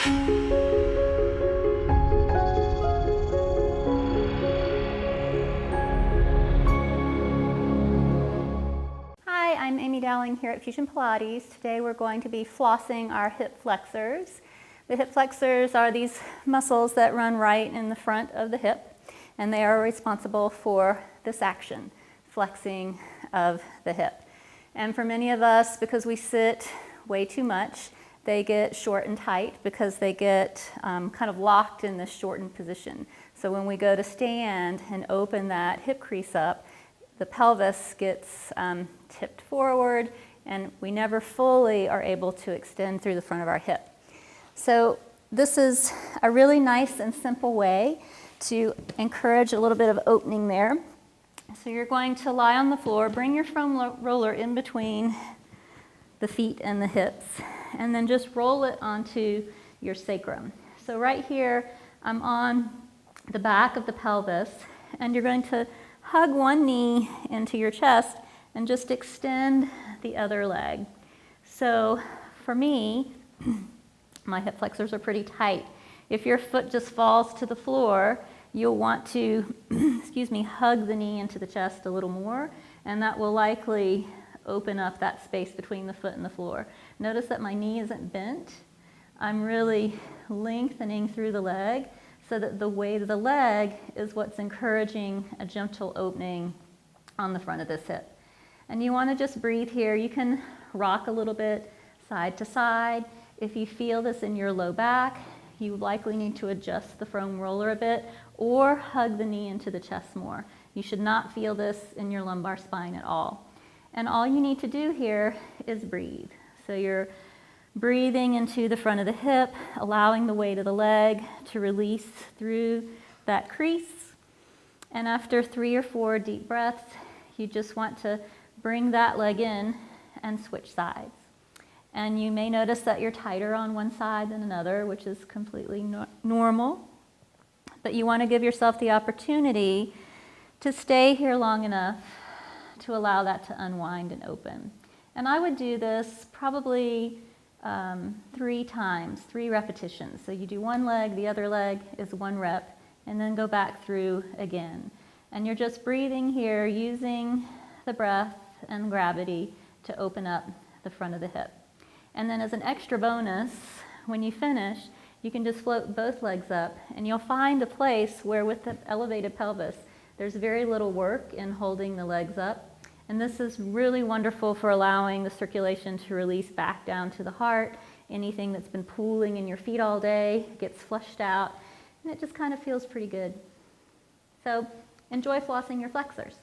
Hi, I'm Amy Dowling here at Fusion Pilates. Today we're going to be flossing our hip flexors. The hip flexors are these muscles that run right in the front of the hip, and they are responsible for this action, flexing of the hip. And for many of us, because we sit way too much, they get short and tight because they get kind of locked in this shortened position. So when we go to stand and open that hip crease up, the pelvis gets tipped forward, and we never fully are able to extend through the front of our hip. So this is a really nice and simple way to encourage a little bit of opening there. So you're going to lie on the floor, bring your foam roller in between the feet and the hips, and then just roll it onto your sacrum. So right here, I'm on the back of the pelvis, and you're going to hug one knee into your chest and just extend the other leg. So for me, my hip flexors are pretty tight. If your foot just falls to the floor, you'll want to, hug the knee into the chest a little more, and that will likely open up that space between the foot and the floor. Notice that my knee isn't bent. I'm really lengthening through the leg so that the weight of the leg is what's encouraging a gentle opening on the front of this hip. And you want to just breathe here. You can rock a little bit side to side. If you feel this in your low back, you likely need to adjust the foam roller a bit or hug the knee into the chest more. You should not feel this in your lumbar spine at all. And all you need to do here is breathe. So you're breathing into the front of the hip, allowing the weight of the leg to release through that crease. And after 3 or 4 deep breaths, you just want to bring that leg in and switch sides. And you may notice that you're tighter on one side than another, which is completely normal. But you want to give yourself the opportunity to stay here long enough to allow that to unwind and open. And I would do this probably 3 times, 3 repetitions. So you do one leg, the other leg is 1 rep, and then go back through again. And you're just breathing here, using the breath and gravity to open up the front of the hip. And then as an extra bonus, when you finish, you can just float both legs up, and you'll find a place where with the elevated pelvis, there's very little work in holding the legs up. And this is really wonderful for allowing the circulation to release back down to the heart. Anything that's been pooling in your feet all day gets flushed out, and it just kind of feels pretty good. So enjoy flossing your flexors.